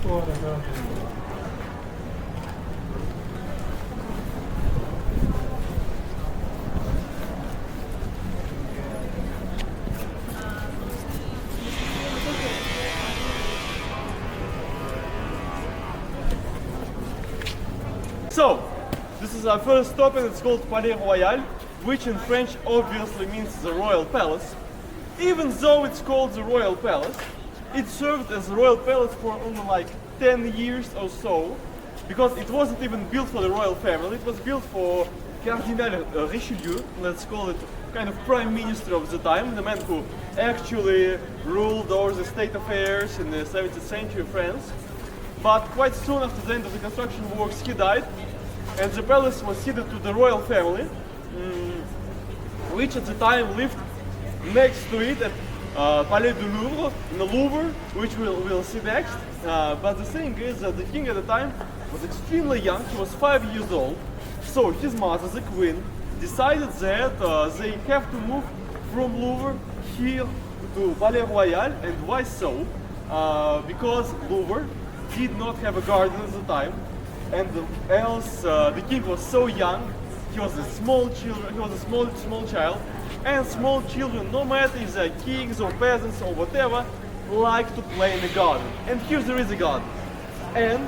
So, this is our first stop and it's called Palais-Royal, which in French obviously means the Royal Palace. Even though it's called the Royal Palace, it served as a Royal Palace for only like 10 years or so, because it wasn't even built for the royal family, it was built for Cardinal Richelieu, let's call it kind of prime minister of the time, the man who actually ruled over the state affairs in the 17th century France. But quite soon after the end of the construction works, he died, and the palace was ceded to the royal family, which at the time lived next to it at Palais du Louvre, in the Louvre, which we'll see next. But the thing is that the king at the time was extremely young, he was 5 years old, so his mother, the queen, decided that they have to move from Louvre here to Palais-Royal. And why so? Because Louvre did not have a garden at the time, and else the king was so young, he was a small child, and small children, no matter if they're kings or peasants or whatever, like to play in the garden. And here there is a garden, and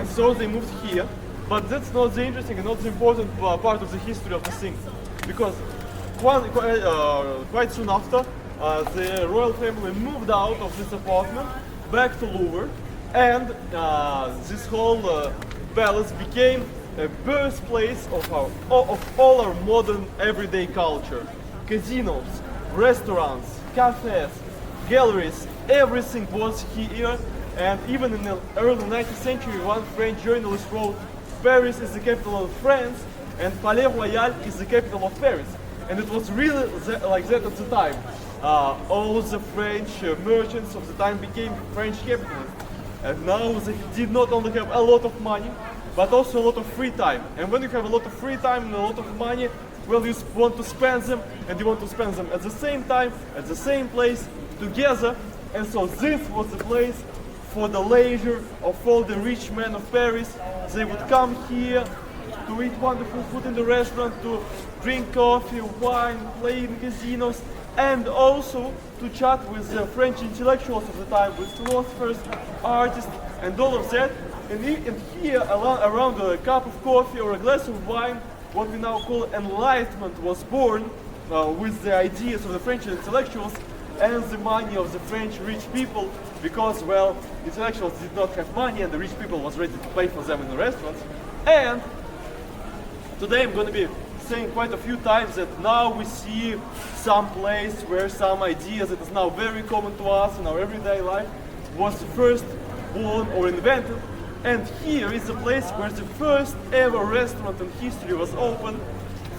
so they moved here. But that's not the interesting and not the important part of the history of the thing, because quite soon after, the royal family moved out of this apartment back to Louvre, and this whole palace became a birthplace of all our modern everyday culture. Casinos, restaurants, cafes, galleries, everything was here. And even in the early 19th century, one French journalist wrote, "Paris is the capital of France, and Palais-Royal is the capital of Paris." And it was really like that at the time. All the French merchants of the time became French capitalists. And now they did not only have a lot of money, but also a lot of free time. And when you have a lot of free time and a lot of money, well, you want to spend them, and you want to spend them at the same time, at the same place, together. And so this was the place for the leisure of all the rich men of Paris. They would come here to eat wonderful food in the restaurant, to drink coffee, wine, play in casinos, and also to chat with the French intellectuals of the time, with philosophers, artists, and all of that. And here, around a cup of coffee or a glass of wine, what we now call enlightenment was born, with the ideas of the French intellectuals and the money of the French rich people, because, well, intellectuals did not have money and the rich people was ready to pay for them in the restaurants. And today I'm going to be saying quite a few times that now we see some place where some ideas that is now very common to us in our everyday life was first born or invented. And here is the place where the first ever restaurant in history was opened.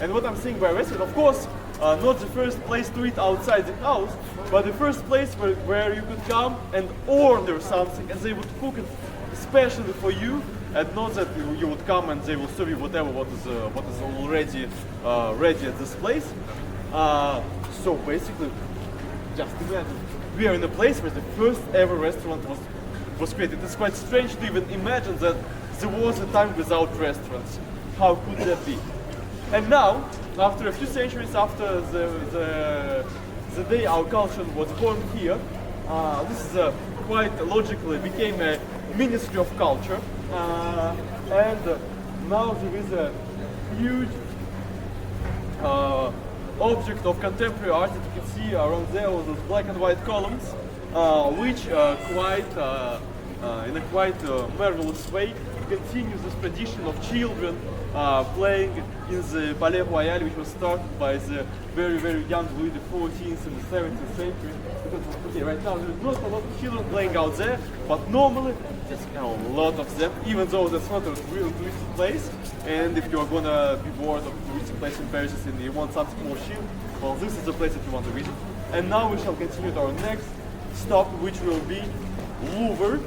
And what I'm saying by restaurant, of course, not the first place to eat outside the house, but the first place where you could come and order something and they would cook it especially for you, and not that you would come and they will serve you whatever what is already ready at this place. So basically, just imagine, we are in a place where the first ever restaurant was created. It's quite strange to even imagine that there was a time without restaurants. How could that be? And now, after a few centuries after the day our culture was born here, this is quite logically became a Ministry of Culture, and now there is a huge object of contemporary art that you can see around there with those black and white columns, which in a quite marvelous way continues this tradition of children playing in the Palais-Royal, which was started by the very, very young Louis XIV in the 17th century. Because, okay, right now there's not a lot of children playing out there, but normally there's a lot of them, even though that's not a real touristic place. And if you're gonna be bored of a touristic place in Paris and you want something more chill, well, this is the place that you want to visit. And now we shall continue to our next stop, which will be Louvre.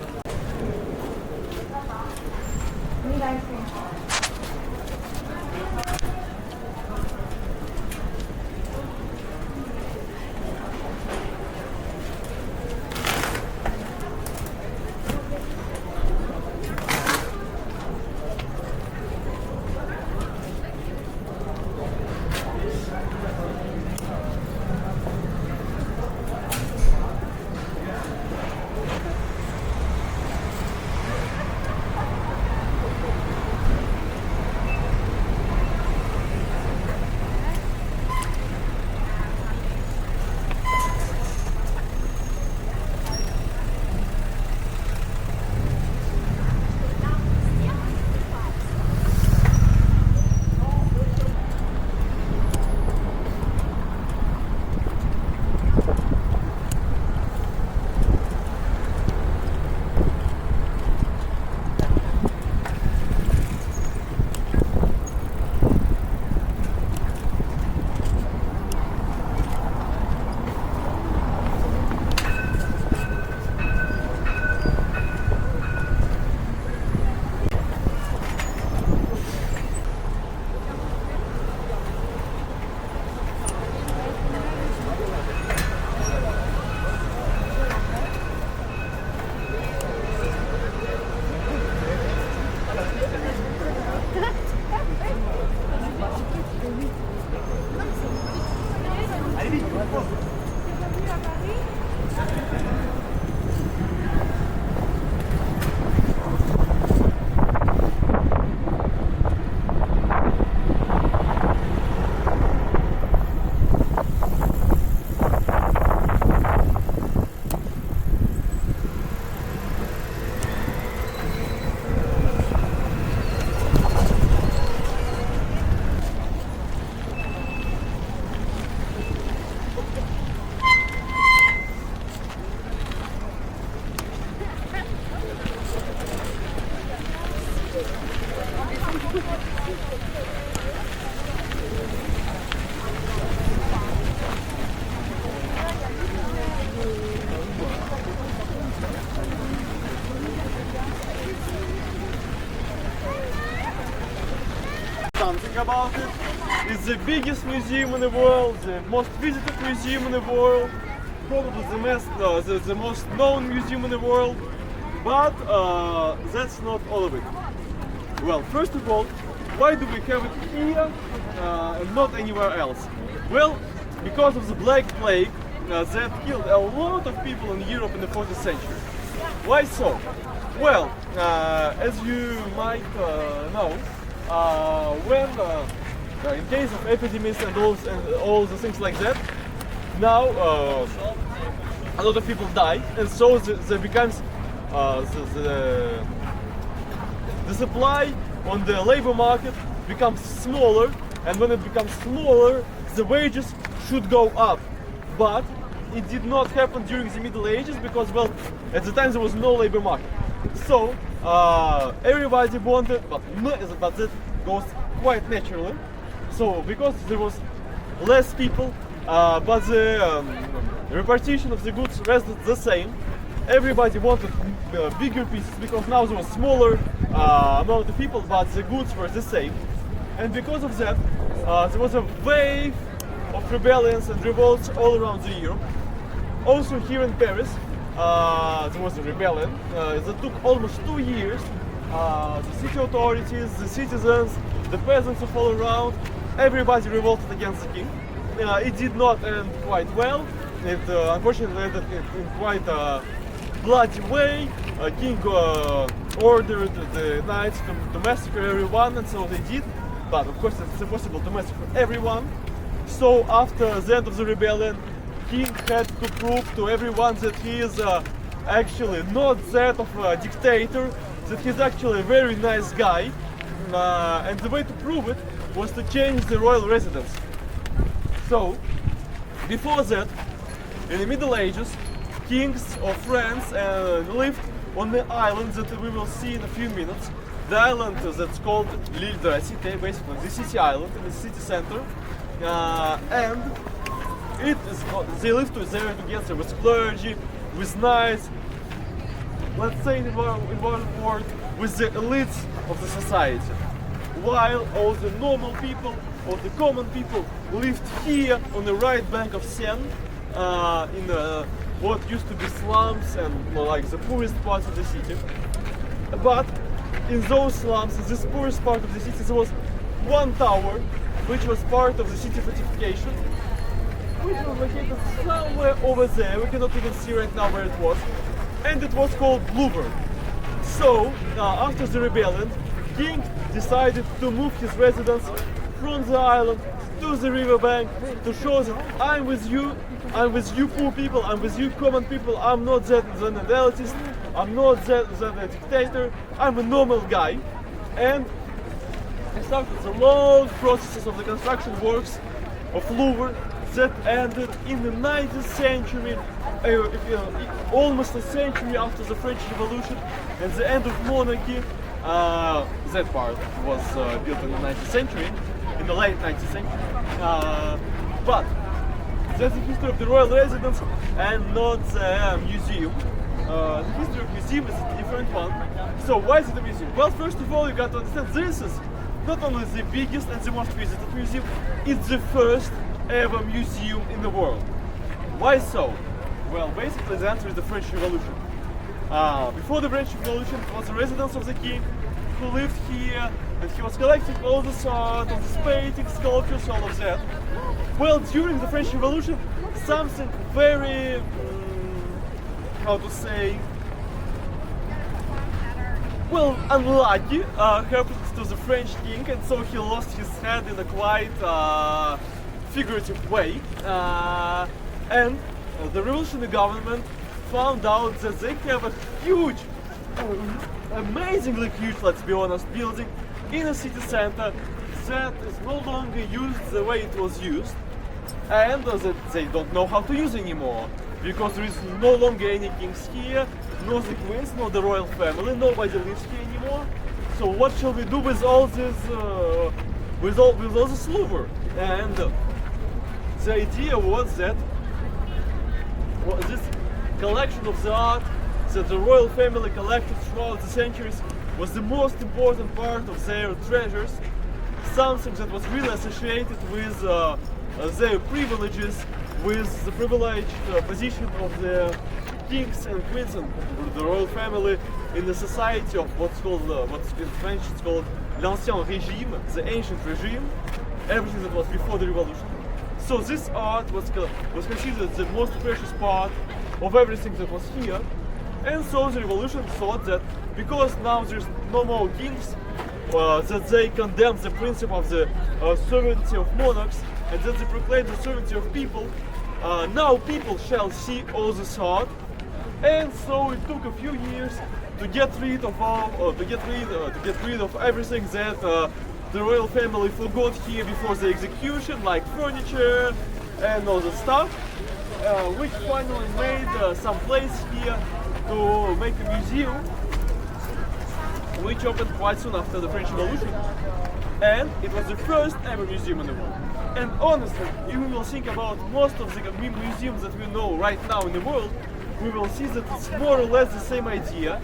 something about it. It's the biggest museum in the world, the most visited museum in the world, probably the most known museum in the world. But that's not all of it. Well, first of all, why do we have it here and not anywhere else? Well, because of the Black Plague that killed a lot of people in Europe in the 14th century. Why so? Well, as you might know, when in case of epidemics and all the things like that, now a lot of people die, and so there becomes the supply on the labor market becomes smaller, and when it becomes smaller, the wages should go up. But it did not happen during the Middle Ages because, well, at the time there was no labor market. So everybody wanted, but that goes quite naturally. So because there was less people, but the repartition of the goods rested the same. Everybody wanted bigger pieces because now there was smaller amount of people, but the goods were the same. And because of that, there was a wave of rebellions and revolts all around Europe. Also here in Paris, there was a rebellion that took almost 2 years. The city authorities, the citizens, the peasants of all around, everybody revolted against the king. It did not end quite well. It unfortunately ended in quite a bloody way. King ordered the knights to massacre everyone, and so they did. But of course it's impossible to massacre everyone. So after the end of the rebellion, King had to prove to everyone that he is actually not that of a dictator, that he's actually a very nice guy. And the way to prove it was to change the royal residence. So, before that, in the Middle Ages, kings of France lived on the island that we will see in a few minutes. The island that's called L'Île de la Cité, basically the city island in the city center. And they lived there together with clergy, with knights, let's say in one word, with the elites of the society. While all the normal people, all the common people lived here on the right bank of Seine, in what used to be slums and like the poorest parts of the city. But in those slums, in this poorest part of the city, there was one tower which was part of the city fortification, which was located somewhere over there. We cannot even see right now where it was, and it was called Louvre. So after the rebellion, King decided to move his residence from the island to the riverbank to show that I'm with you poor people, I'm with you common people, I'm not that an elitist, I'm not that a dictator, I'm a normal guy. And he started the long processes of the construction works of Louvre that ended in the 19th century, almost a century after the French Revolution and the end of monarchy. That part was built in the 19th century, in the late 19th century. But that's the history of the royal residence and not the museum. The history of museum is a different one. So why is it a museum? Well, first of all, you got to understand this is not only the biggest and the most visited museum, it's the first ever museum in the world. Why so? Well, basically the answer is the French Revolution. Before the French Revolution, it was the residence of the king who lived here, and he was collecting all this art, all this painting, sculptures, all of that. Well, during the French Revolution, something very, how to say, well, unlucky happened to the French king, and so he lost his head in a quite figurative way. And the revolutionary government found out that they have a huge, amazingly huge, let's be honest, building in a city center that is no longer used the way it was used, and that they don't know how to use anymore, because there is no longer any kings here, no the queens, no the royal family, nobody lives here anymore. So what shall we do with all this, with all this Louvre? And the idea was that this collection of the art that the royal family collected throughout the centuries was the most important part of their treasures. something that was really associated with their privileges, with the privileged position of the kings and queens and the royal family in the society of what's in French it's called l'ancien régime, the ancient regime, everything that was before the revolution. So this art was considered the most precious part of everything that was here. And so the revolution thought that because now there's no more kings, that they condemn the principle of the sovereignty of monarchs, and that they proclaim the sovereignty of people. Now people shall see all this art, and so it took a few years to get rid of everything that the royal family forgot here before the execution, like furniture and all that stuff, which finally made some place here to make a museum, which opened quite soon after the French Revolution, and it was the first ever museum in the world. And honestly, if we will think about most of the museums that we know right now in the world, we will see that it's more or less the same idea.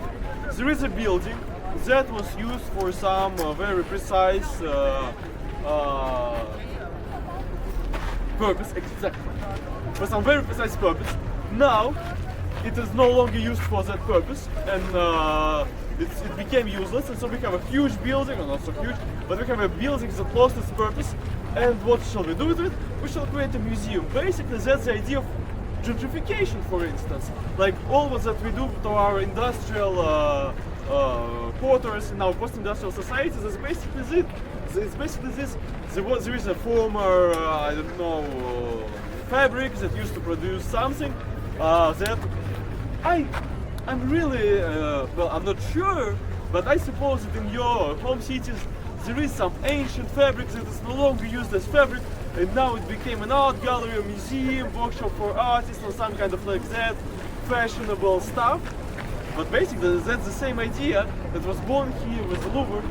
There is a building that was used for some very precise purpose, exactly, for some very precise purpose. Now, it is no longer used for that purpose, and it became useless, and so we have a huge building, or not so huge, but we have a building that lost its purpose. And what shall we do with it? We shall create a museum. Basically, that's the idea of gentrification, for instance. Like all that we do to our industrial quarters in our post-industrial societies is basically this. It's basically this. There is a former, I don't know, fabric that used to produce something that I'm really, well, I'm not sure, but I suppose that in your home cities there is some ancient fabric that is no longer used as fabric, and now it became an art gallery, a museum, workshop for artists, or some kind of like that fashionable stuff. But basically that's the same idea that was born here with the Louvre.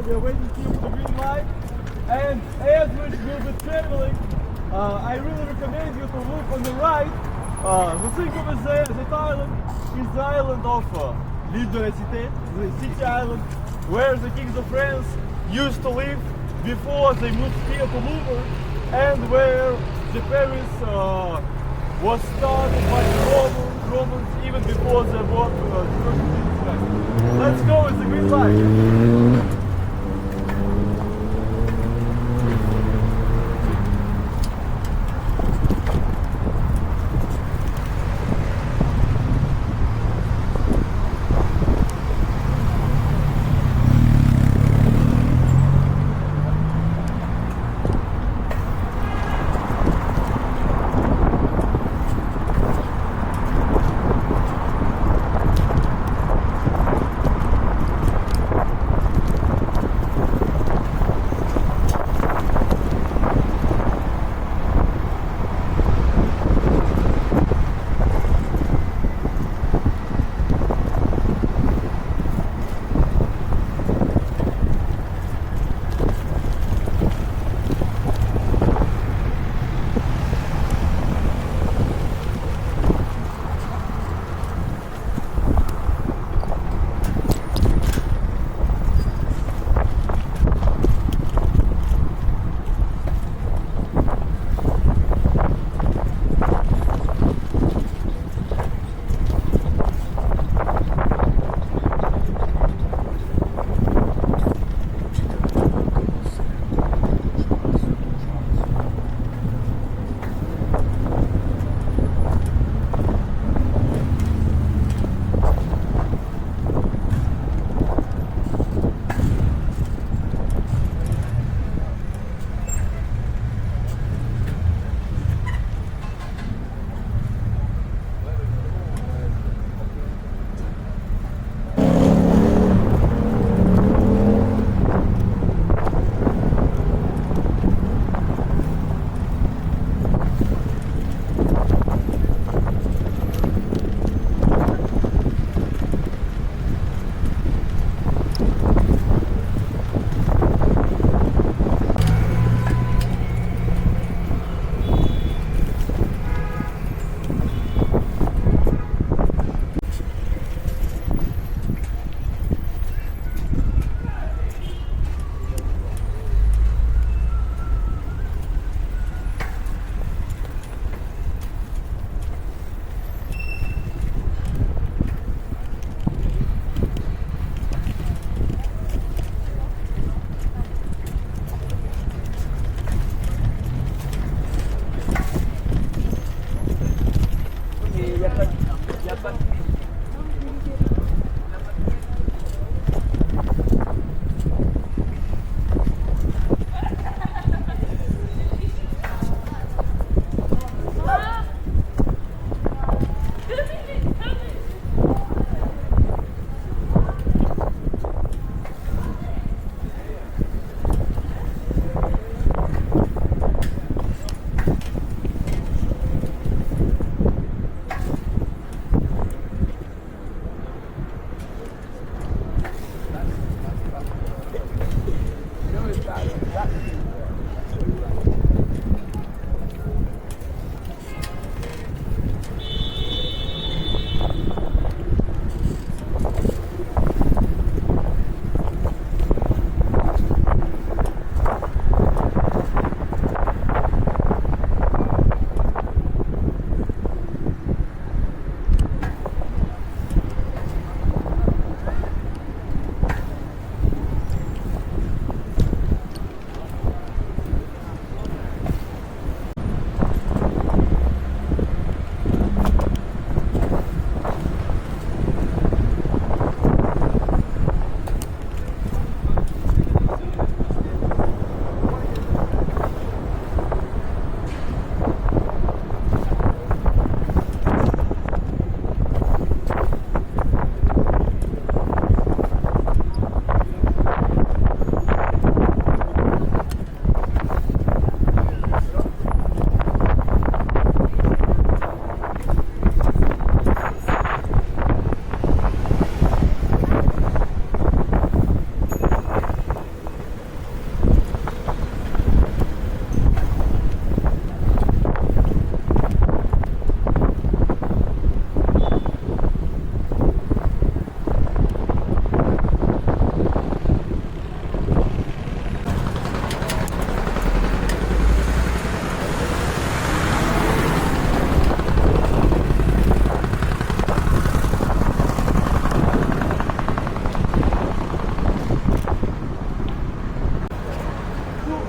We are waiting here for the green light, and as we will be traveling, I really recommend you to look on the right. The thing over there, that island, is the island of L'Île de la Cité, the city island, where the kings of France used to live before they moved here to Louvre, and where the Paris was started by the Romans even before they brought the first cities. Let's go with the green light.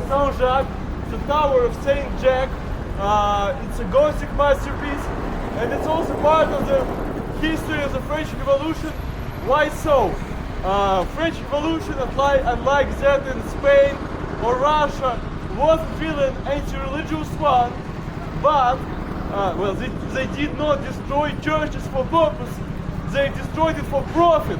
Saint-Jacques, the Tower of Saint Jack. It's a Gothic masterpiece, and it's also part of the history of the French Revolution. Why so? French Revolution, unlike that in Spain or Russia, wasn't really an anti-religious one, but well, they did not destroy churches for purpose. They destroyed it for profit.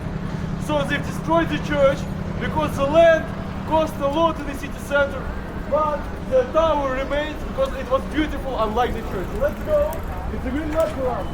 So they destroyed the church because the land cost a lot in the city center, but the tower remains because it was beautiful, unlike the church. Let's go. It's a good luck around.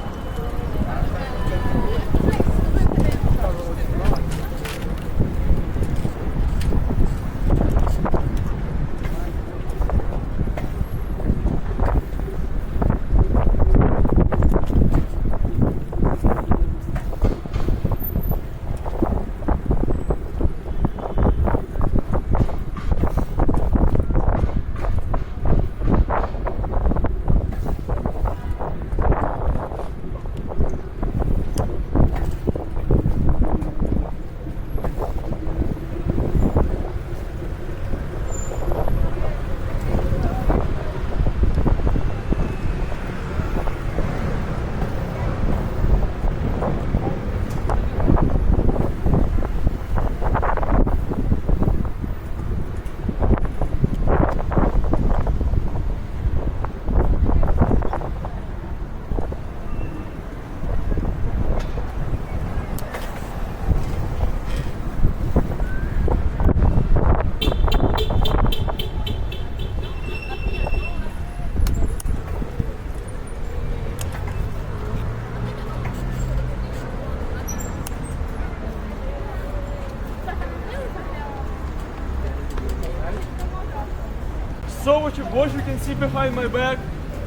So what you can see behind my back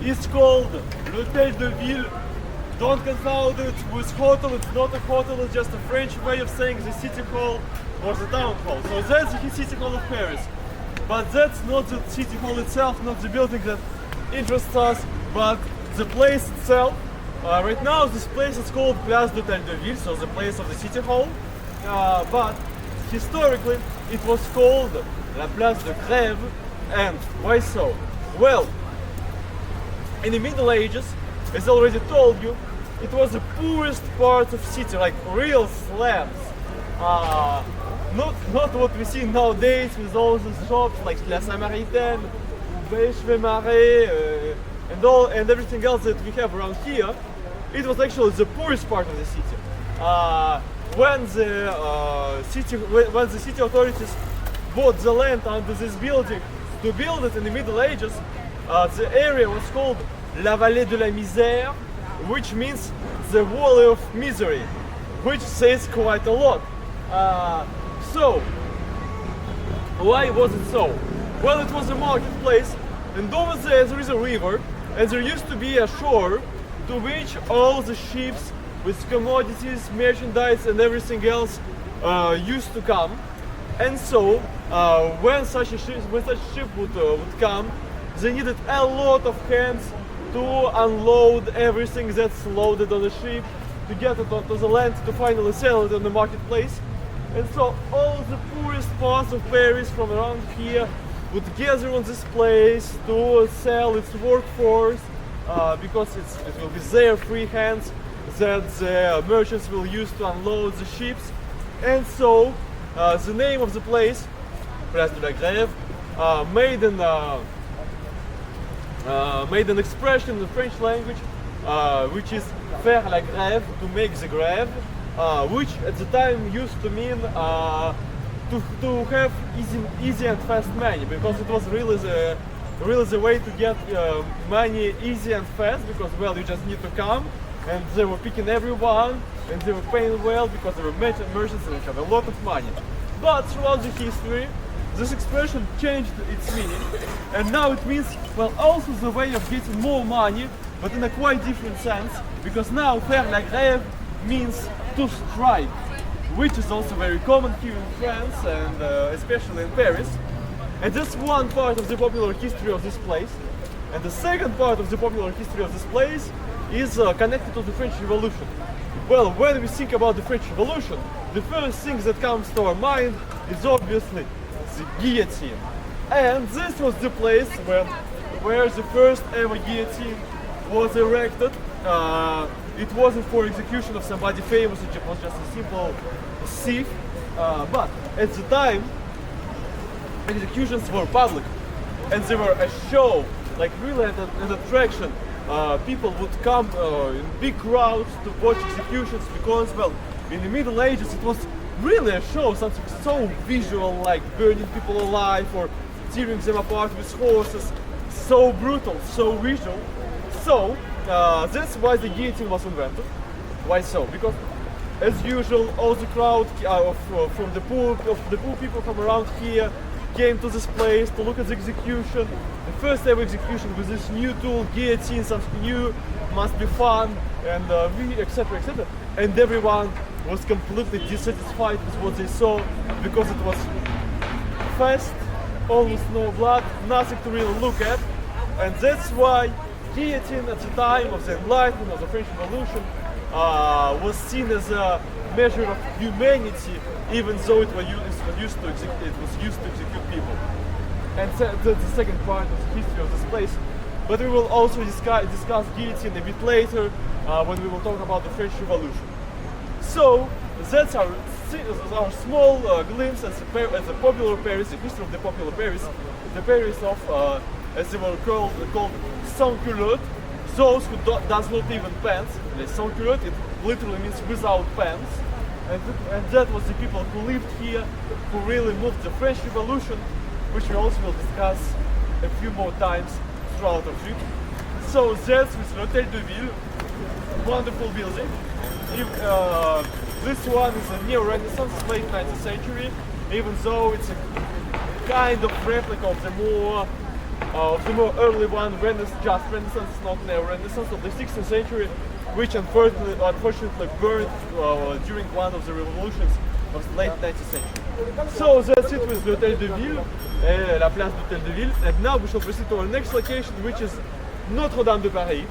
is called L'Hôtel de Ville. Don't confound it with hotel, it's not a hotel, it's just a French way of saying the city hall or the town hall. So that's the city hall of Paris. But that's not the city hall itself, not the building that interests us, but the place itself. Right now this place is called Place d'Hôtel de Ville, so the place of the city hall. But historically it was called La Place de Grève. And why so? Well, in the Middle Ages, as I already told you, it was the poorest part of city, like real slums. Not what we see nowadays with all the shops like La Samaritaine, Beche Marais, and everything else that we have around here. It was actually the poorest part of the city. When the city authorities bought the land under this building to build it in the Middle Ages, the area was called La Vallée de la Misère, which means the Valley of Misery, which says quite a lot. So, why was it so? Well, it was a marketplace, and over there is a river, and there used to be a shore to which all the ships with commodities, merchandise, and everything else used to come. And so, when such a ship would come, they needed a lot of hands to unload everything that's loaded on the ship, to get it onto the land, to finally sell it in the marketplace. And so all the poorest parts of Paris from around here would gather on this place to sell its workforce, because it will be their free hands that the merchants will use to unload the ships. And so the name of the place, Place de la Grève, made an expression in the French language, which is faire la grève, to make the grève, which at the time used to mean to have easy and fast money, because it was really the way to get money easy and fast, because, well, you just need to come, and they were picking everyone, and they were paying well because they were merchants and they had a lot of money. But throughout the history, this expression changed its meaning, and now it means, well, also the way of getting more money, but in a quite different sense, because now faire la grève means to strike, which is also very common here in France, and especially in Paris. And that's one part of the popular history of this place. And the second part of the popular history of this place is connected to the French Revolution. Well, when we think about the French Revolution, the first thing that comes to our mind is obviously the guillotine. And this was the place where the first ever guillotine was erected. It wasn't for execution of somebody famous, it was just a simple thief. But at the time, executions were public, and they were a show, like really an attraction. People would come in big crowds to watch executions because, well, in the Middle Ages it was really a show, something so visual, like burning people alive or tearing them apart with horses, so brutal, so visual. So that's why the guillotine was invented. Why so? Because as usual, all the crowd from the poor people from around here came to this place to look at the execution. The first ever execution with this new tool, guillotine, something new, must be fun, and etc. etc. And everyone was completely dissatisfied with what they saw because it was fast, almost no blood, nothing to really look at, and that's why guillotine at the time of the Enlightenment, of the French Revolution, was seen as a measure of humanity, even though it was used to execute people. And that's the second part of the history of this place. But we will also discuss guillotine a bit later when we will talk about the French Revolution. So that's our small glimpse at the popular Paris, the history of the popular Paris, the Paris of, as they were called sans culotte, those who does not even pants. Sans culotte, it literally means without pants. And that was the people who lived here, who really moved the French Revolution, which we also will discuss a few more times throughout our trip. So that's with L'Hôtel de Ville, wonderful building. This one is a neo-Renaissance, late 19th century, even though it's a kind of replica of the more early one, just Renaissance, not neo-Renaissance, of the 16th century, which unfortunately burned during one of the revolutions of the late 19th century. So that's it with L'Hôtel de Ville, la place d'Hôtel de Ville, and now we shall proceed to our next location, which is Notre-Dame de Paris.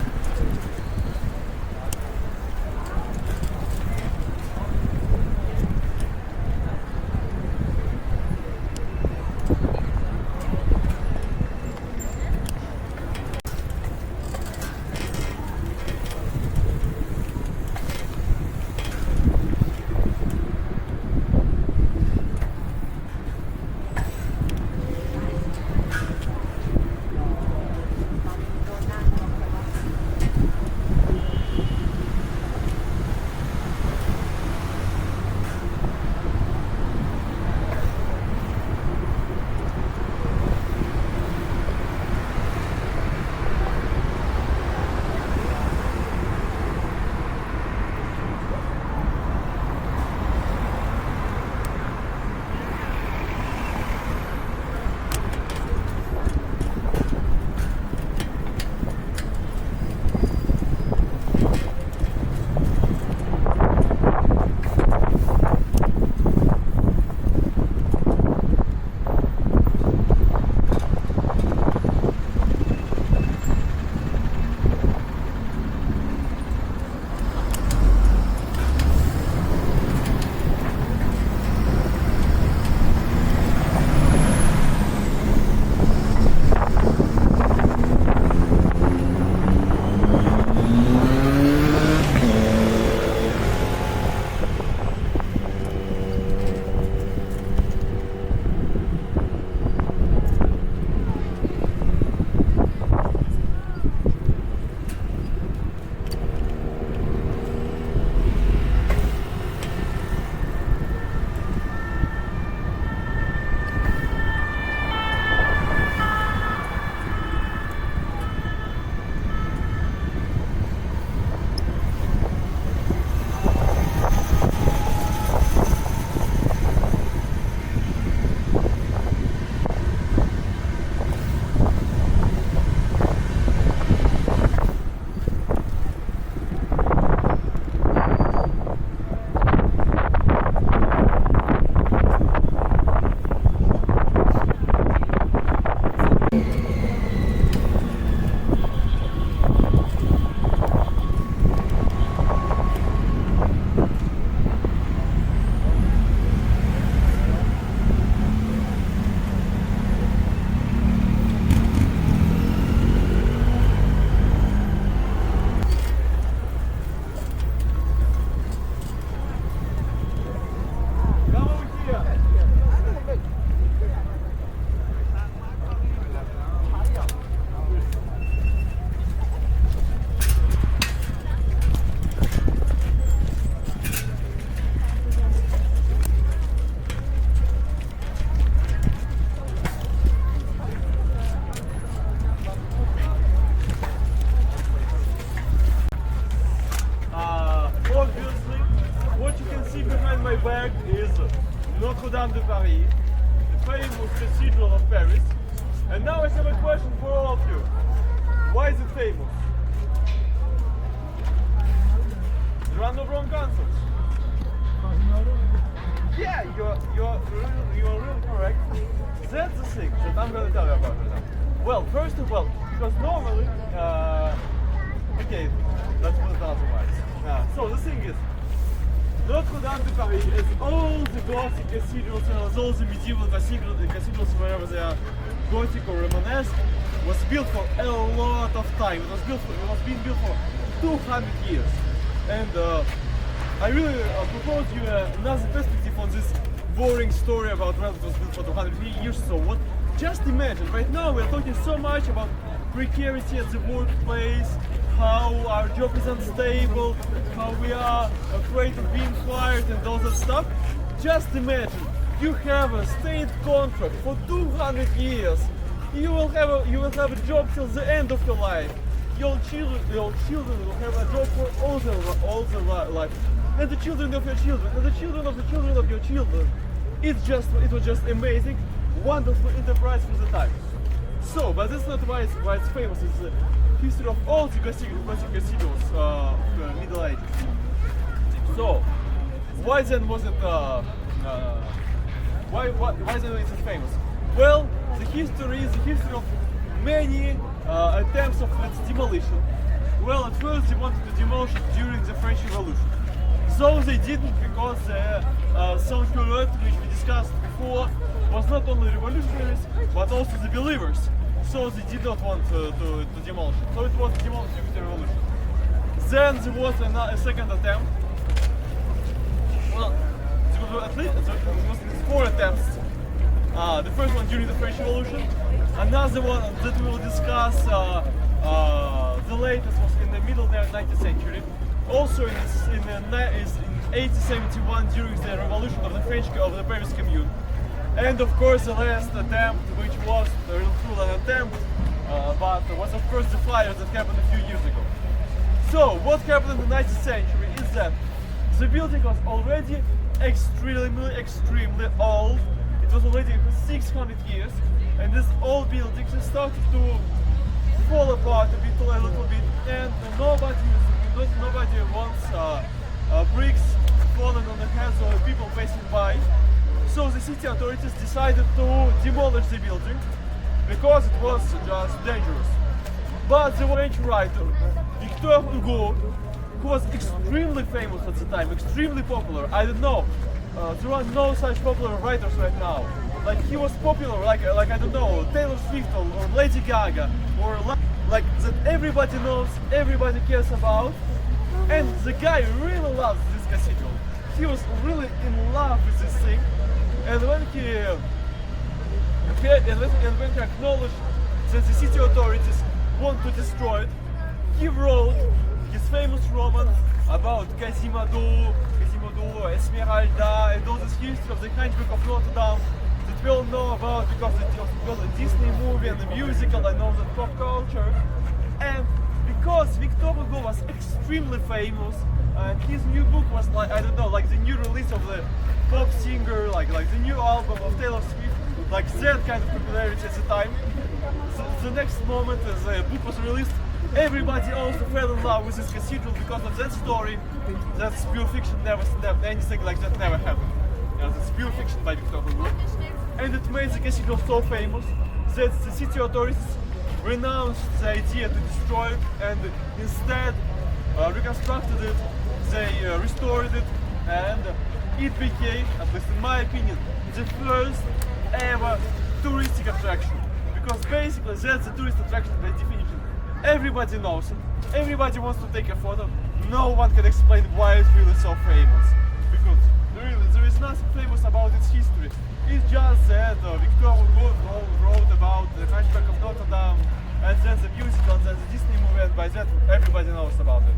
Notre-Dame de Paris, the famous Cathedral of Paris. And now I have a question for all of you. Why is it famous? There are no wrong answers. Yeah, you're really correct. That's the thing that I'm going to tell you about right now. Well, first of all, because normally, okay, let's put it otherwise. So the thing is, Notre-Dame de Paris is all the Gothic cathedrals and all the medieval cathedrals wherever they are Gothic or Romanesque was built for a lot of time. It was being built for 200 years. And I really propose you another perspective on this boring story about whether it was built for 200 years. So what? Just imagine, right now we're talking so much about precarity at the workplace, how our job is unstable, how we are afraid of being fired and all that stuff. Just imagine, you have a state contract for 200 years. You will have a job till the end of your life. Your children will have a job for all their life. And the children of your children, and the children of the children of your children. It was just amazing, wonderful enterprise for the time. So, but that's not why it's famous. It's the history of all the cathedrals of the Middle Ages. So, why then was it? Why then is it famous? Well, the history is the history of many attempts of its demolition. Well, at first they wanted to demolish it during the French Revolution. So they didn't, because sans-culottes, which we discussed before, was not only revolutionaries but also the believers. So they did not want to demolish it. So it was demolished during the revolution. Then there was a second attempt. Well, there was 4 attempts. The first one during the French Revolution. Another one that we will discuss, the latest, was in the middle of the 19th century. Also in 1871 during the revolution of the Paris Commune. And of course the last attempt, which was truly an attempt, but was of course the fire that happened a few years ago. So what happened in the 19th century is that the building was already extremely old. It was already 600 years, and this old building started to fall apart a little bit, and nobody wants bricks falling on the heads of people passing by. So the city authorities decided to demolish the building because it was just dangerous. But the French writer Victor Hugo, who was extremely famous at the time, extremely popular, I don't know, there are no such popular writers right now. Like he was popular, like I don't know, Taylor Swift or Lady Gaga, or like that everybody knows, everybody cares about, and the guy really loves this cathedral. He was really in love with this thing, and when he acknowledged that the city authorities want to destroy it, he wrote his famous romance about Quasimodo, Esmeralda, and all this history of the Hunchback of Notre Dame that we all know about because it was a Disney movie and a musical and all that pop culture. And because Victor Hugo was extremely famous, and his new book was like, I don't know, like the new release of the pop singer, like the new album of Taylor Swift, like that kind of popularity at the time. The next moment as the book was released, everybody also fell in love with this cathedral because of that story. That's pure fiction, anything like that never happened. That's pure fiction by Victor Hugo. And it made the cathedral so famous that the city authorities renounced the idea to destroy it and instead reconstructed it, they restored it, and it became, at least in my opinion, the first ever touristic attraction. Because basically that's the tourist attraction by definition. Everybody knows it, everybody wants to take a photo, no one can explain why it's really so famous. Because really, there is nothing famous about its history. It's just that Victor Hugo wrote about the Hunchback of Notre Dame, and then the musical, and then the Disney movie, and by that everybody knows about it.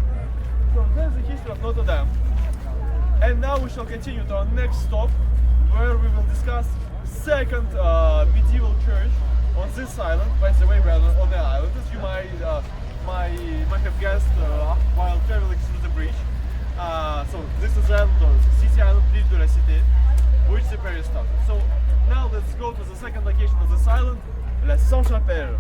So that's the history of Notre Dame. And now we shall continue to our next stop, where we will discuss second medieval church on this island. By the way, we are on the island, as you might have guessed while traveling through the bridge. So this is the island, the city island, L'Île de la Cité. which the Paris started. So now let's go to the second location of this island, La Saint-Chapelle.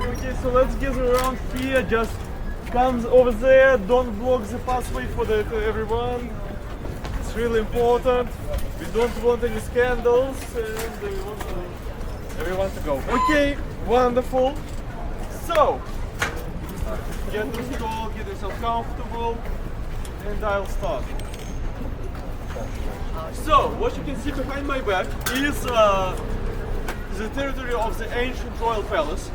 Okay, so let's get around here. Just come over there. Don't block the pathway for everyone. It's really important. We don't want any scandals, and we want everyone to go. Okay, wonderful. So get installed, get yourself comfortable, and I'll start. So, what you can see behind my back is the territory of the ancient royal palace.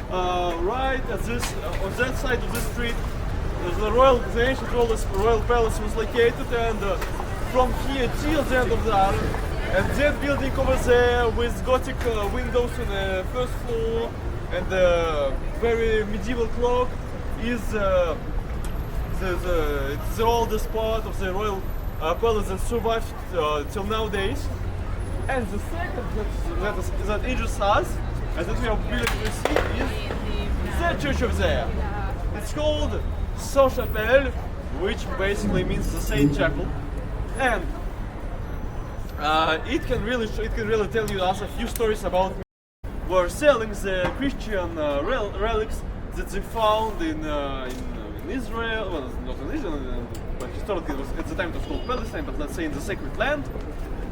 Right at this, on that side of the street, the ancient royal palace was located, and from here till the end of the island, and that building over there with Gothic windows on the first floor and the very medieval clock is it's the oldest part of the royal palace that survived till nowadays. And the second that interests us, and that we are able to see, is the church over there. It's called Saint-Chapelle, which basically means the Saint Chapel, and it can really tell you us a few stories about who are selling the Christian relics that they found in Israel. Well, not in Israel, but historically at the time it was called Palestine, but let's say in the Sacred Land.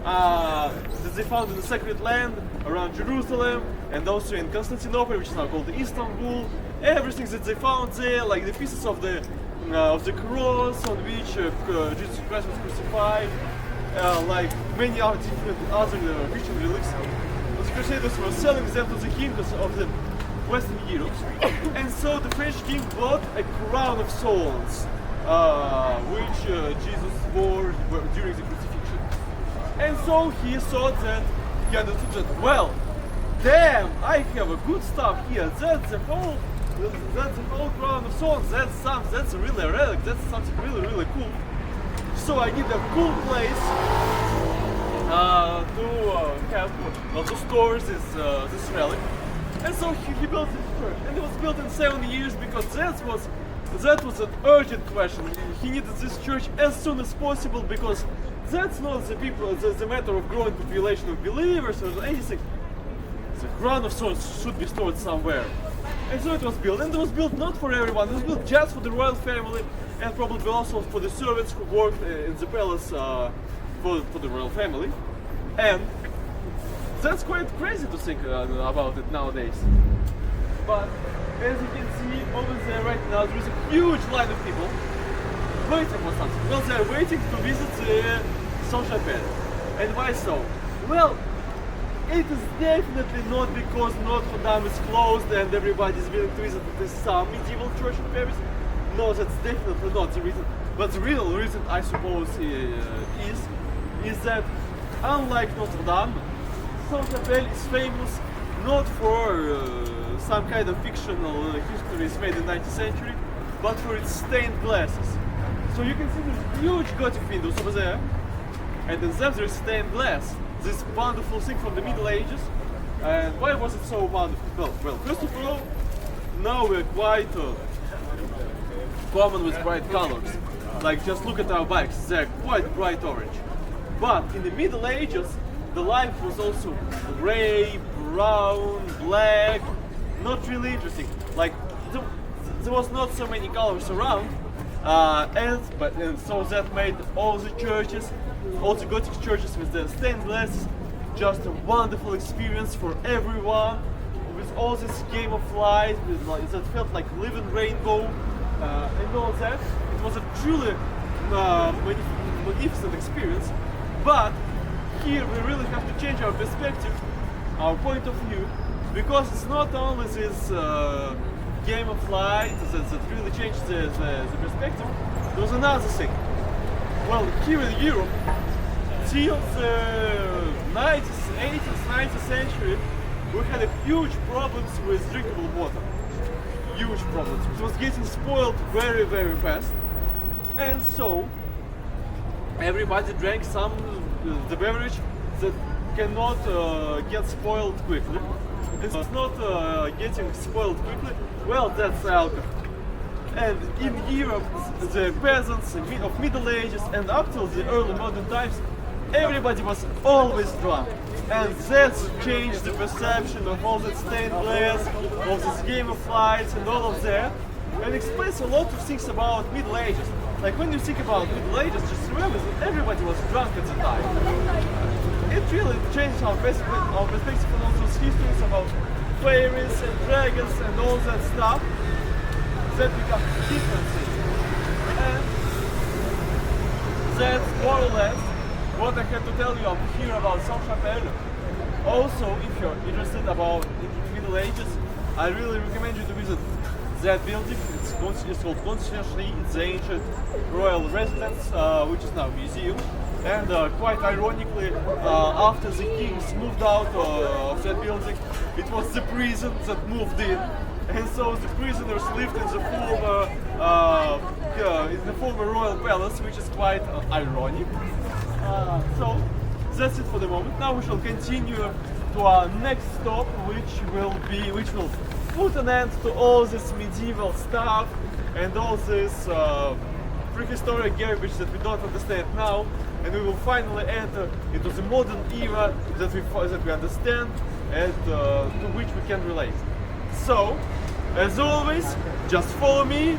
That they found in the Sacred Land around Jerusalem, and also in Constantinople, which is now called Istanbul. Everything that they found there, like the pieces of the cross on which Jesus Christ was crucified, like many other Christian relics. The Crusaders were selling them to the kings of the Western Europe, and so the French king bought a crown of thorns, which Jesus wore during the crucifixion. And so he thought that, he understood that, well, damn, I have a good stuff here. That's the whole crown of thorns. That's really a relic. That's something really cool. So I need a cool place to store this relic. And so he built this church, and it was built in 7 years because that was an urgent question. He needed this church as soon as possible because that's not the matter of growing population of believers or anything. The crown of thorns should be stored somewhere. And so it was built, and it was built not for everyone. It was built just for the royal family, and probably also for the servants who worked in the palace for the royal family. And that's quite crazy to think about it nowadays. But as you can see over there right now, there is a huge line of people waiting for something. Well, they're waiting to visit the Saint-Chapelle. And why so? Well, it is definitely not because Notre-Dame is closed and everybody is willing to visit some medieval church in Paris. No, that's definitely not the reason. But the real reason, I suppose, is that unlike Notre-Dame, Saint-Chapelle is famous not for some kind of fictional histories made in the 19th century, but for its stained glasses. So you can see these huge Gothic windows over there, and in them there is stained glass. This wonderful thing from the Middle Ages. And why was it so wonderful? Well, first of all, now we're quite common with bright colors. Like, just look at our bikes, they're quite bright orange. But in the Middle Ages, the life was also gray, brown, black, not really interesting. Like, there was not so many colors around, and so that made all the churches, all the Gothic churches with the stained glass, just a wonderful experience for everyone. With all this game of light, that felt like living rainbow, and all that. It was a truly magnificent experience. But here we really have to change our perspective, our point of view, because it's not only this game of light that really changed the perspective. There was another thing. Well, here in Europe, till the 80th, 90th century, we had huge problems with drinkable water. Huge problems. It was getting spoiled very, very fast. And so, everybody drank the beverage that cannot get spoiled quickly. It's not getting spoiled quickly. Well, that's alcohol. And in Europe, the peasants of Middle Ages and up till the early modern times, everybody was always drunk. And that's changed the perception of all that stained glass, of this game of lights and all of that. And explains a lot of things about Middle Ages. Like, when you think about Middle Ages, just remember that everybody was drunk at the time. It really changed our perspective on all those histories about fairies and dragons and all that stuff. That becomes different things. And that's more or less what I had to tell you here about Sainte-Chapelle. Also, if you're interested about Middle Ages, I really recommend you to visit that building. It's called Conciergerie. It's the ancient royal residence, which is now a museum. And quite ironically, after the kings moved out of that building, it was the prison that moved in. And so the prisoners lived in the former royal palace, which is quite ironic. So that's it for the moment. Now we shall continue to our next stop, which will put an end to all this medieval stuff and all this prehistoric garbage that we don't understand now, and we will finally enter into the modern era that we understand and to which we can relate. So, as always, just follow me.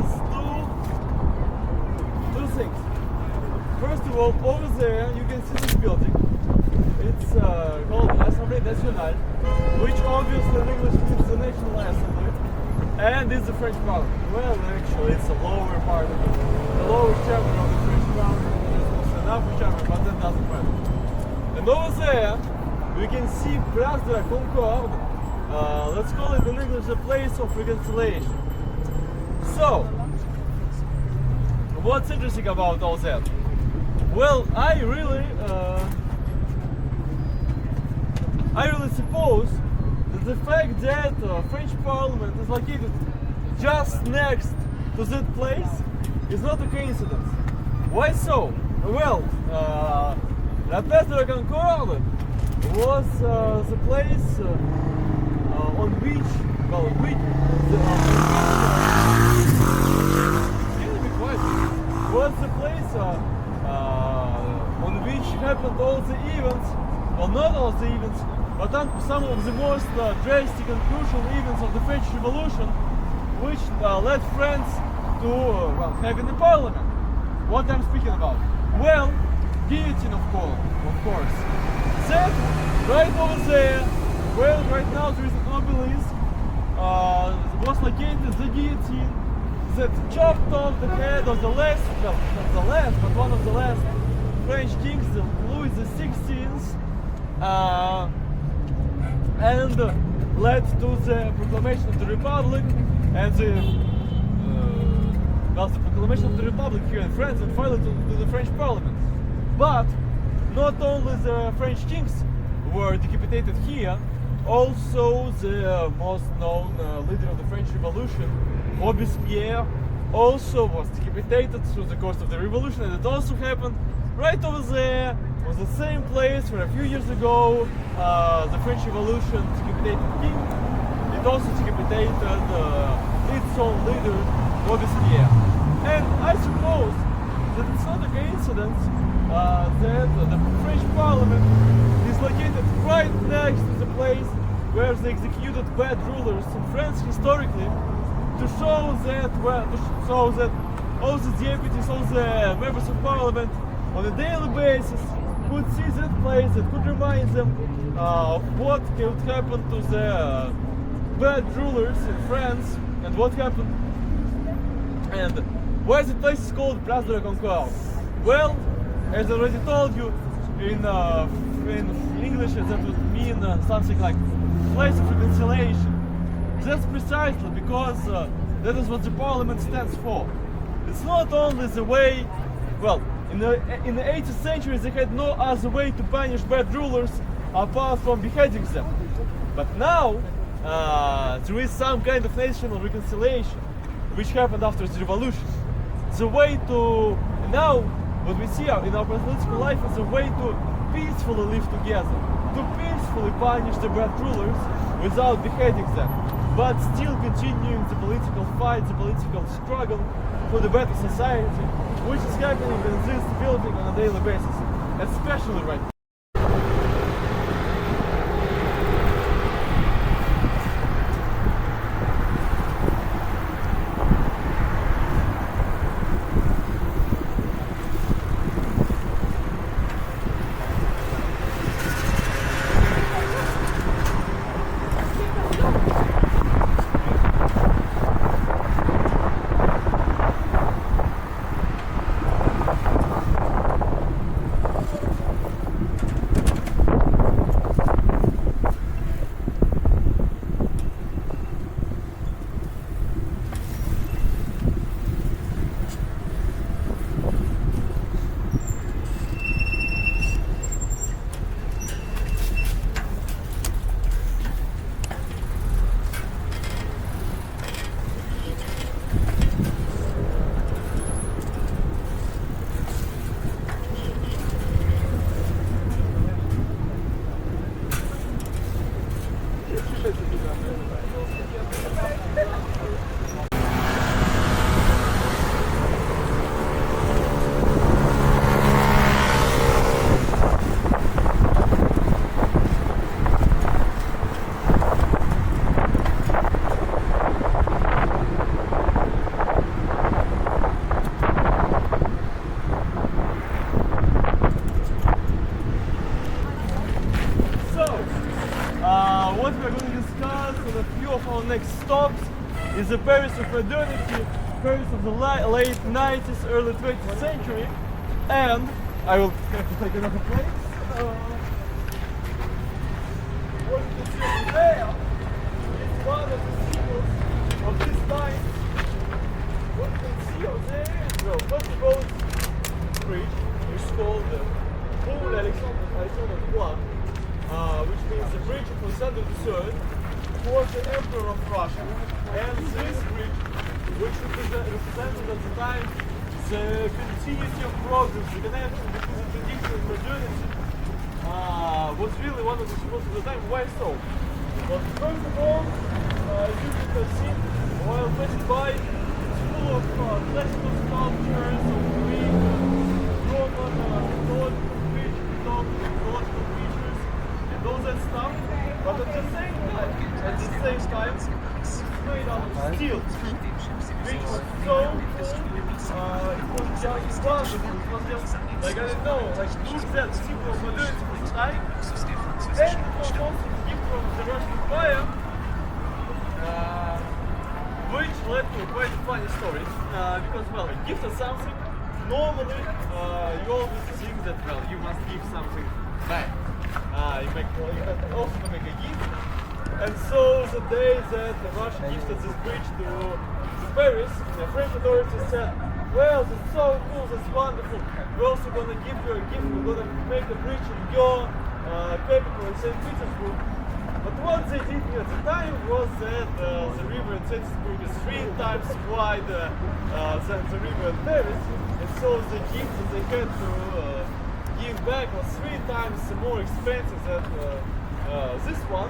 let's do two things. First of all, over there you can see this building. It's called Assemblée Nationale, which obviously in English means the National Assembly, and it's the French Parliament. Well, actually, it's the lower part of the lower chamber of the French Parliament. There's also an upper chamber, but that doesn't matter. And over there, we can see Place de la Concorde. Let's call it in English a place of reconciliation. So, what's interesting about all that? Well, I really suppose that the fact that French Parliament is located just next to that place is not a coincidence. Why so? Well, La Place de la Concorde was the place on which, was the place on which happened all the events, well, not all the events, but some of the most drastic and crucial events of the French Revolution, which led France to having a parliament. What I'm speaking about? Well, guillotine, of course. That right over there, well, right now there is an obelisk, was located the guillotine that chopped off the head of the last, well, not the last, but one of the last French kings, Louis XVI, and led to the proclamation of the Republic and the proclamation of the Republic here in France, and finally to the French Parliament. But not only the French kings were decapitated here, also the most known leader of the French Revolution, Robespierre, also was decapitated through the course of the revolution, and it also happened right over there, was the same place where a few years ago the French Revolution decapitated king. It also decapitated its own leader, Robespierre. And I suppose that it's not a coincidence that the French Parliament is located right next to the place where they executed bad rulers in France historically, to show that all the deputies, all the members of Parliament on a daily basis could see that place, that could remind them of what could happen to the bad rulers in France and what happened. And why the place is called Place de la Concorde? Well, as I already told you, in English that would mean something like place of reconciliation. That's precisely because that is what the parliament stands for. It's not only the way, well, in the 18th century they had no other way to punish bad rulers apart from beheading them. But now there is some kind of national reconciliation which happened after the revolution. The way to, now what we see in our political life is a way to peacefully live together, to peacefully punish the bad rulers without beheading them, but still continuing the political fight, the political struggle for the better society, which is happening in this building on a daily basis, especially right now. is the Paris of modernity, Paris of the late 90s, early 20th century, and I will have to take another place. What you can see there is one of the symbols of this time. What you can see over there is the first bridge, which is called the Alexander which means the bridge of Alexander III, who was the emperor of Russia. And this bridge, which represented at the time the continuity of progress, the connection between the tradition and modernity, was really one of the symbols of the time. Why so? But first of all, as you can see, while passing by, it's full of classical sculptures of Greek, Roman, mythological features, and all that stuff. But at the same time, it's made out of steel, which was so cool. It was just wonderful. It was just like, I don't know, like look at the symbol of modernity for the time. And it was also a gift from the Russian Empire, which led to a quite funny story. Because, well, a gift is something. Normally, you always think that, well, you must give something back. You have also to make a gift. And so the day that Russia gifted this bridge to Paris, the French authorities said, well, that's so cool, that's wonderful. We're also going to give you a gift. We're going to make a bridge in your capital in St. Petersburg. But what they did at the time was that the river in St. Petersburg is 3 times wider than the river in Paris. And so the gift that they had to give back was 3 times more expensive than this one,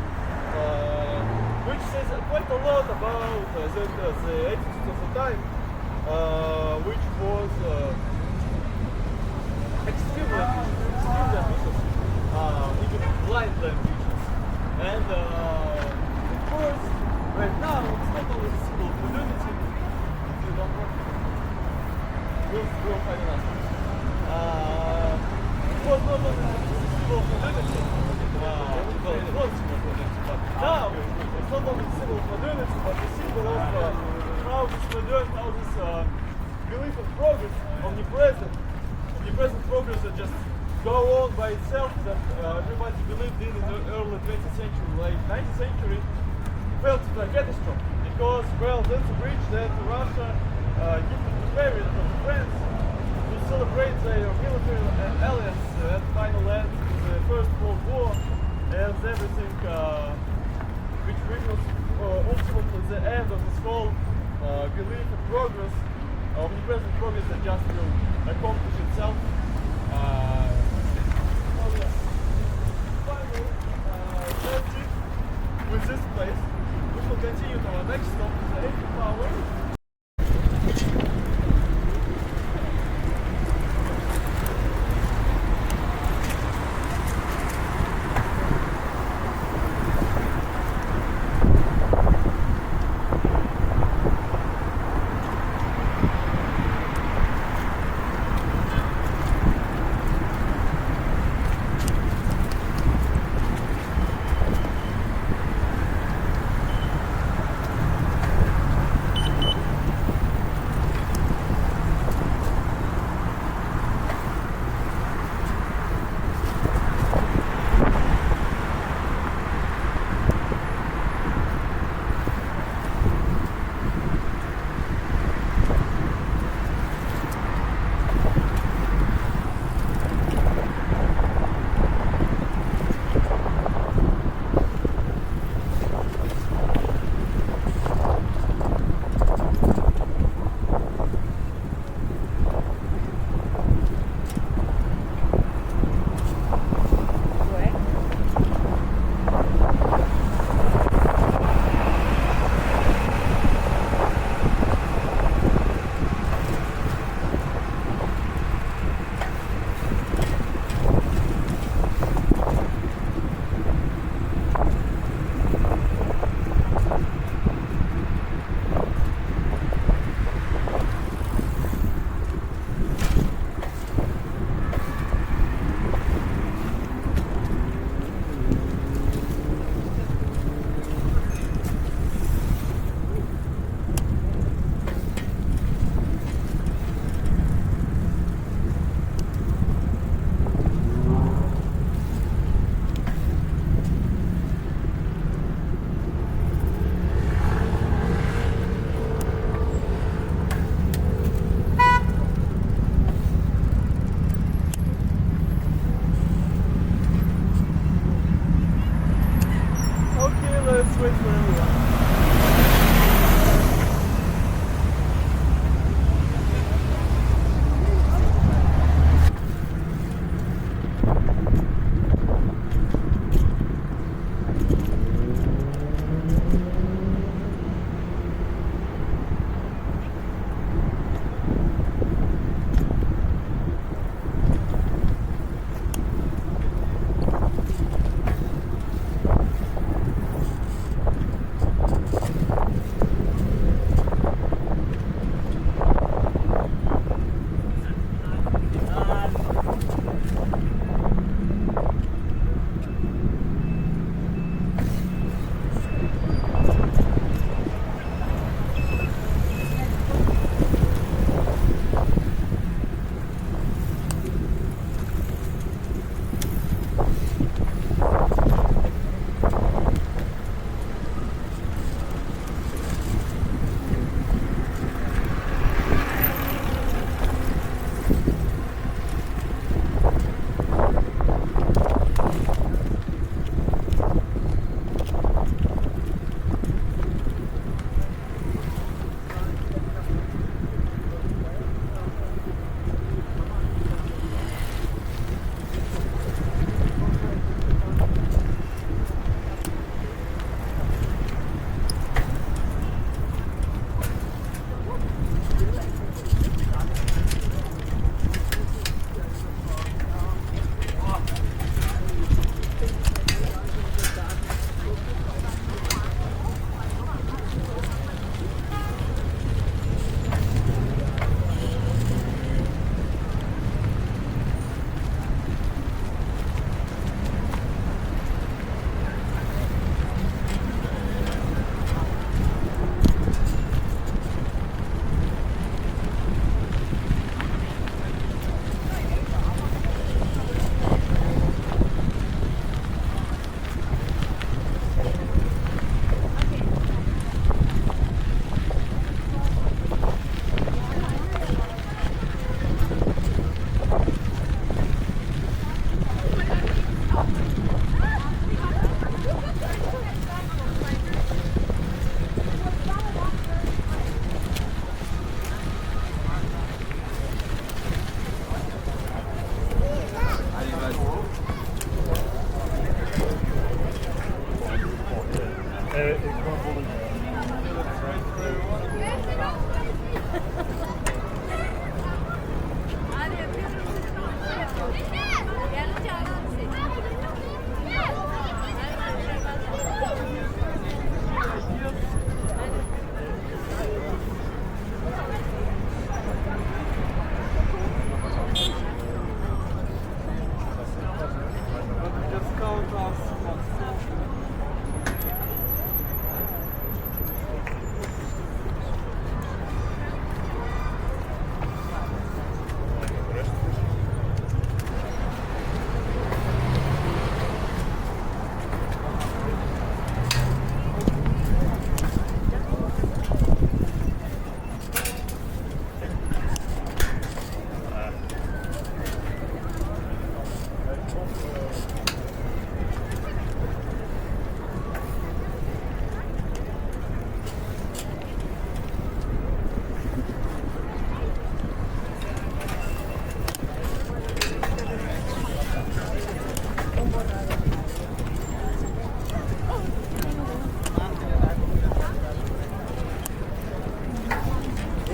which says quite a lot about the attitude of the time, which was extremely ambitious, even blindly ambitious. And of course, right now it's not only the symbol of modernity. If you don't want, we'll find an answer. It was not only the symbol of modernity. Well, it was the symbol of modernity, but now it's not only the symbol of modernity, but the symbol of how this modern, how this belief in progress, omnipresent progress that just go on by itself, that everybody believed in the early 20th century, late 19th century, felt to a catastrophe. Because, well, that's a bridge that Russia gifted to Paris from France to celebrate their military alliance at final end to the First World War, and everything, which was ultimately the end of this whole belief in progress, omnipresent progress that just will accomplish itself. Finally, that's it with this place. We will continue to our next stop, the Eiffel Tower.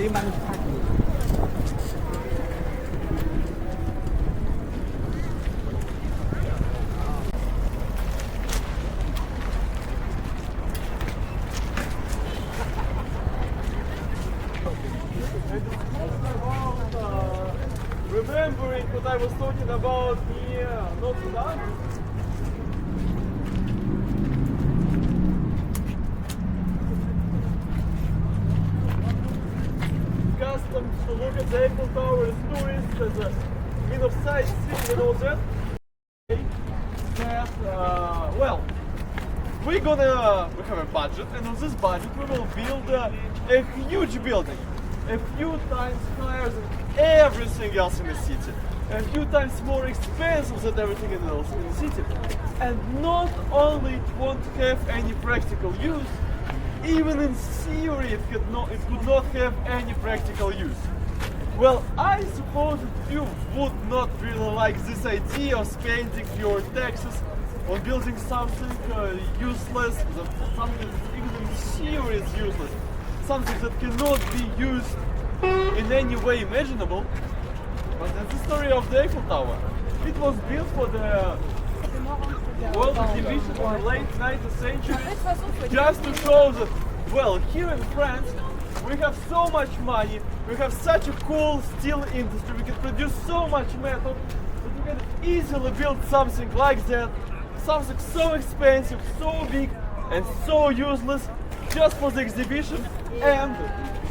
Remembering what I was talking about near Notre-Dame. Custom to look at the Eiffel Tower as tourists, as a mean of sightseeing and all that. Well, we have a budget, and on this budget we will build a huge building, a few times higher than everything else in the city, a few times more expensive than everything else in the city. And not only it won't have any practical use, even in theory it could not have any practical use. Well, I suppose that you would not really like this idea of spending your taxes on building something useless, something that even in theory is useless, something that cannot be used in any way imaginable. But that's the story of the Eiffel Tower. It was built for the World Exhibition in the late 19th century, just to show that, well, here in France we have so much money, we have such a cool steel industry, we can produce so much metal that we can easily build something like that, something so expensive, so big and so useless, just for the exhibition. And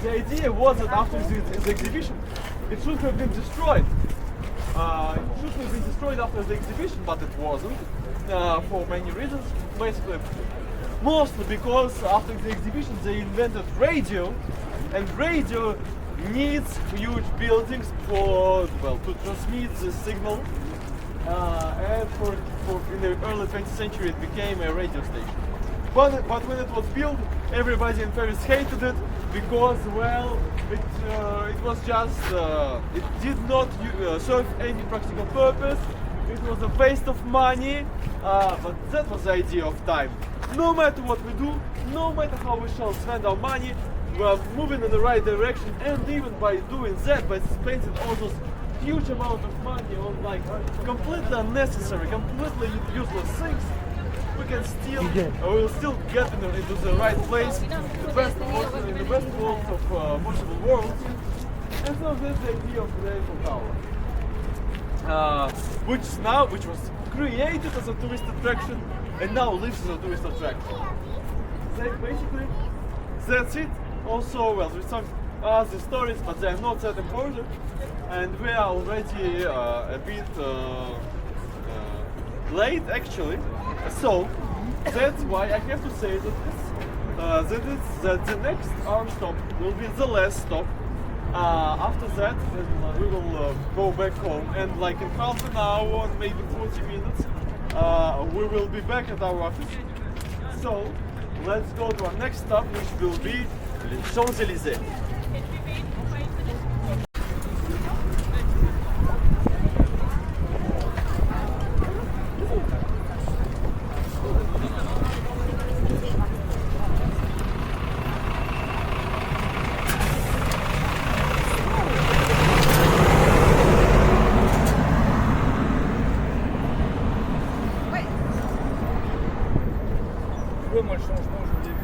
the idea was that after the exhibition it should have been destroyed. It should have been destroyed after the exhibition, but it wasn't, for many reasons. Basically, mostly because after the exhibition they invented radio, and radio needs huge buildings to transmit the signal. And in the early 20th century it became a radio station. But when it was built, everybody in Paris hated it because, well, it was just, it did not serve any practical purpose. It was a waste of money, but that was the idea of time. No matter what we do, no matter how we shall spend our money, we are moving in the right direction, and even by doing that, by spending all those huge amount of money on like completely unnecessary, completely useless things, we can still, we will still get into the right place, in the best worlds of possible worlds. And so that's the idea of the Eiffel Tower, which was created as a tourist attraction and now lives as a tourist attraction. So basically, that's it. Also, well, with some other stories, but they are not that important, and we are already a bit late actually. So that's why I have to say that the next stop will be the last stop. After that, we will go back home, and like in half an hour, maybe 40 minutes, we will be back at our office. So let's go to our next stop, which will be les Champs-Élysées. Moi, le changement, je l'ai vu.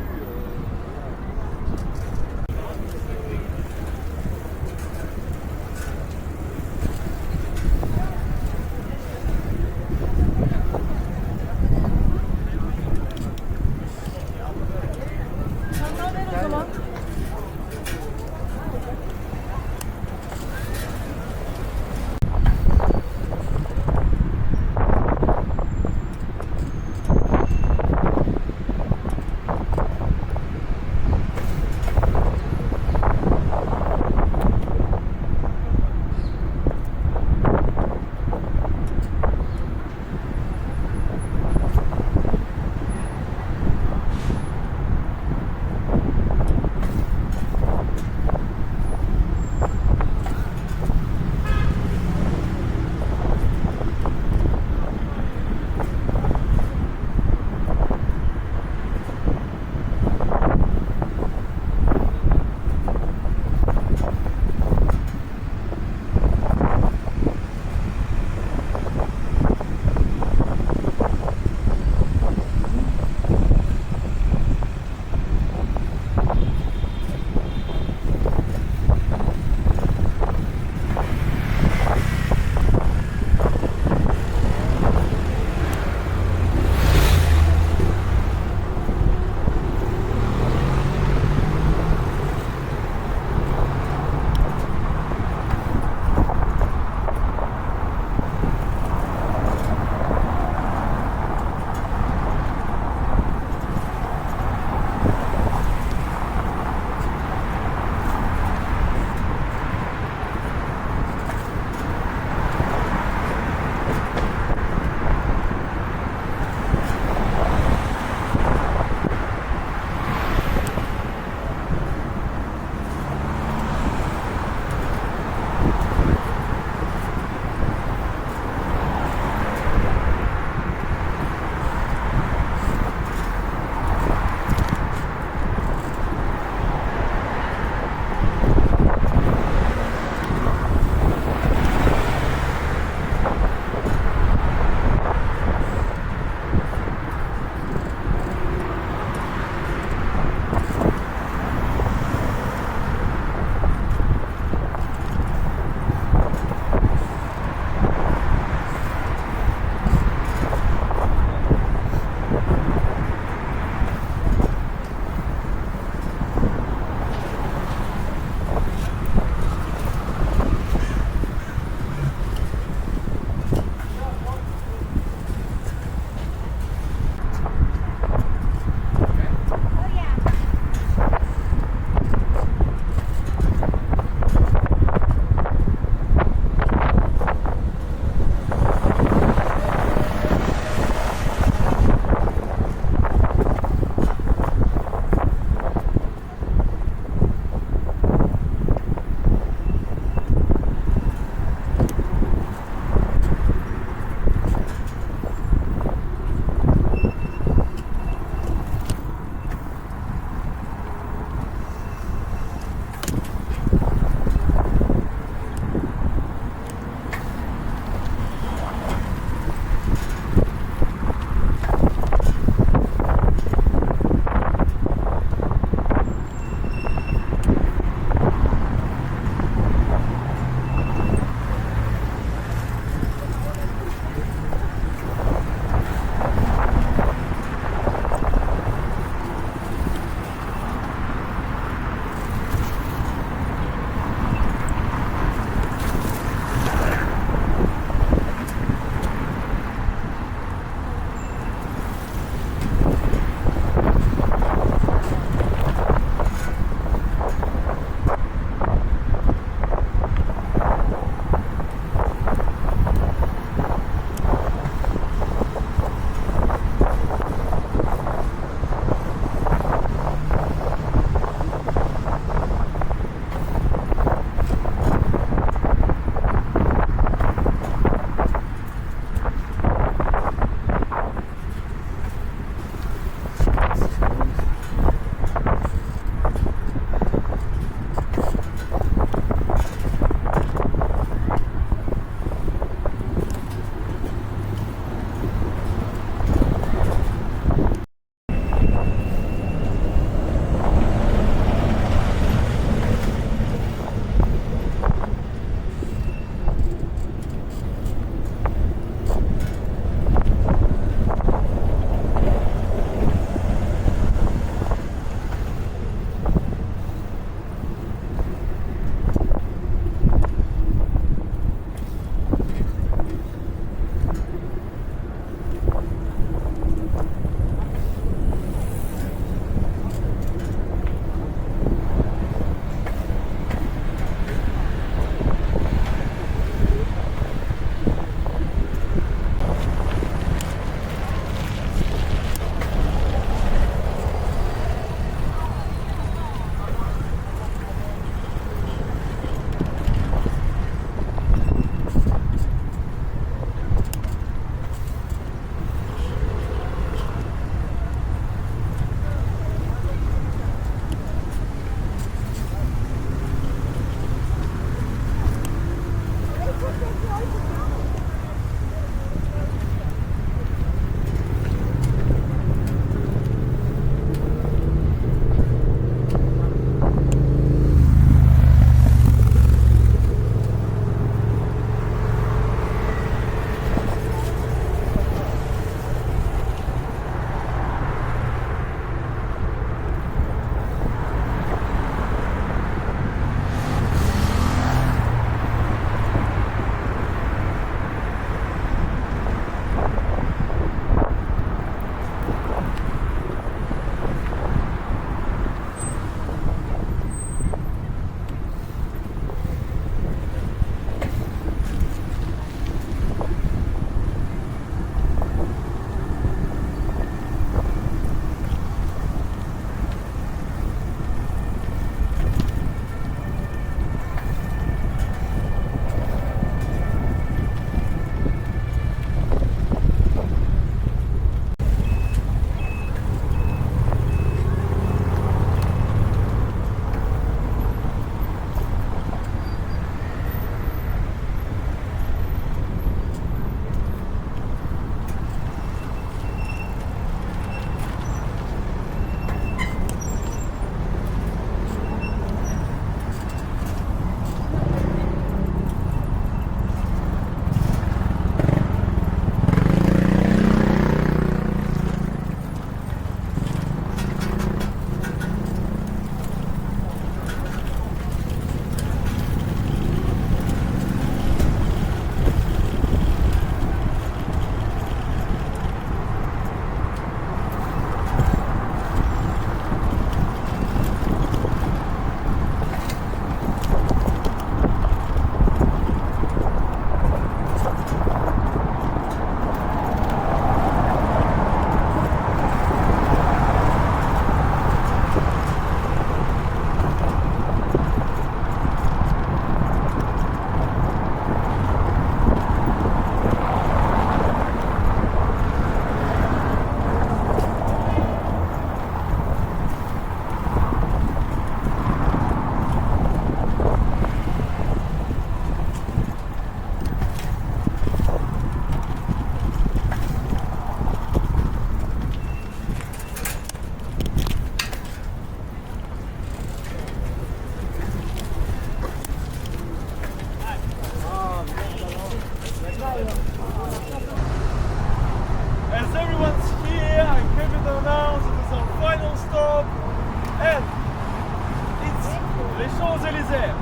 Les Champs-Élysées.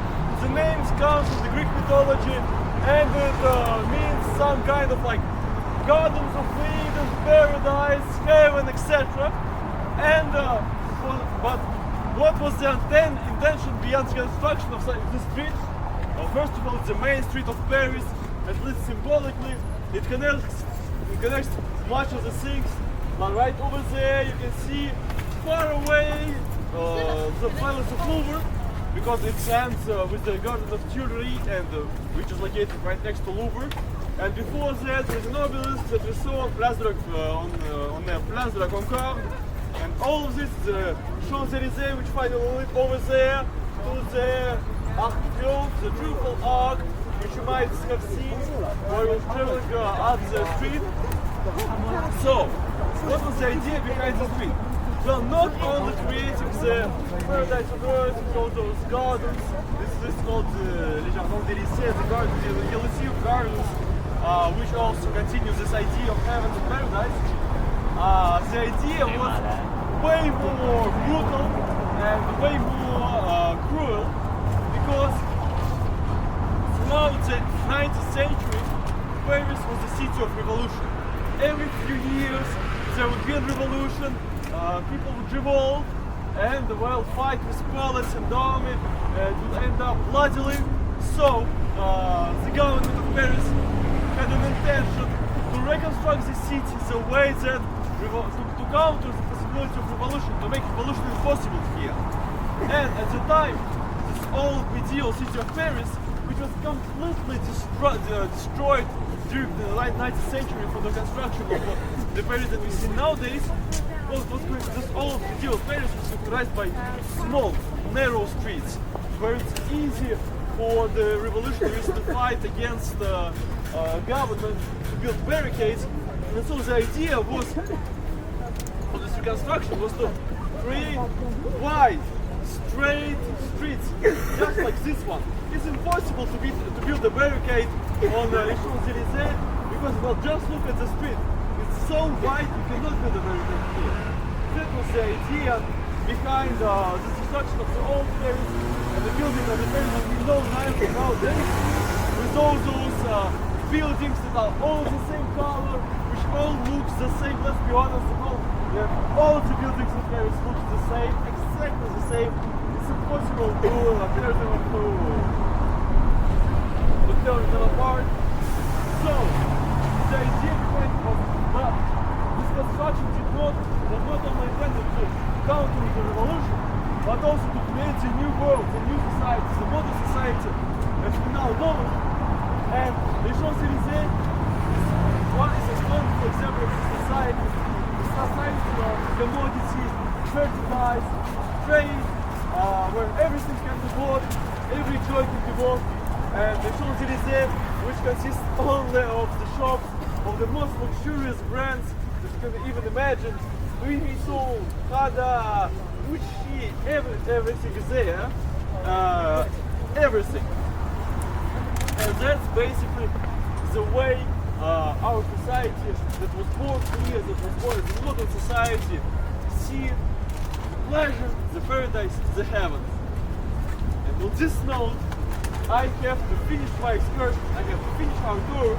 The name comes from the Greek mythology and it means some kind of like gardens of Eden, paradise, heaven, etc. And but what was the intention beyond the construction of the street? First of all, it's the main street of Paris, at least symbolically. It connects much of the things. But right over there, you can see far away the Palace of Louvre, because it ends with the Garden of Tuileries, and which is located right next to Louvre. And before that, there's an obelisk that we saw on the Place de la Concorde. And all of this, the Champs-Élysées, which finally lead over there to the Arc de Triomphe, the Triumphal Arch, which you might have seen while you were traveling up the street. So, what was the idea behind the street? Well, not only creating the paradise on earth with all those gardens, this is called Les Jardins d'Élysée, the gardens, the Elysian gardens, which also continue this idea of heaven and paradise. The idea was way more brutal and way more cruel, because throughout the 19th century, Paris was the city of revolution. Every few years there would be a revolution, people would revolt, and well, fight with police and army, it would end up bloodily. So the government of Paris had an intention to reconstruct the city the way that to counter the possibility of revolution, to make revolution impossible here. And at the time, this old medieval city of Paris, which was completely destroyed during the late 19th century for the construction of the Paris that we see nowadays, this old medieval Paris was characterized by small, narrow streets, where it's easy for the revolutionaries to fight against the government, to build barricades. And so the idea was, for this reconstruction, was to create wide, straight streets, just like this one. It's impossible to build a barricade on the Champs-Élysées, because, well, just look at the street. It's so wide, you cannot build a barricade here. That was the idea behind the destruction of the old Paris and the building of the Paris that we know nowadays, with all those buildings that are all the same color, which all look the same. Let's be honest, all the buildings in Paris look the same, exactly the same. It's impossible to tear them apart. So the idea behind this construction was not only intended to counter the revolution, but also to create a new world, a new society, the modern society as we now know it. And the Champs-Élysées is one example of this society. The society of commodity, merchandise, trade, where everything can be bought, every joy can be bought. And the Champs-Élysées, which consists only of the shops of the most luxurious brands that you can even imagine, Louis Vuitton, Prada, Gucci, everything is there, everything. And that's basically the way our society that was born here, that was born as a modern society, see the pleasure, the paradise, the heavens. And on this note, I have to finish my excursion, I have to finish our tour.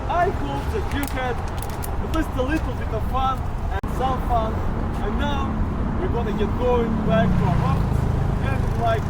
I hope that you had at least a little bit of fun and some fun. And now we're gonna get going back to our office and like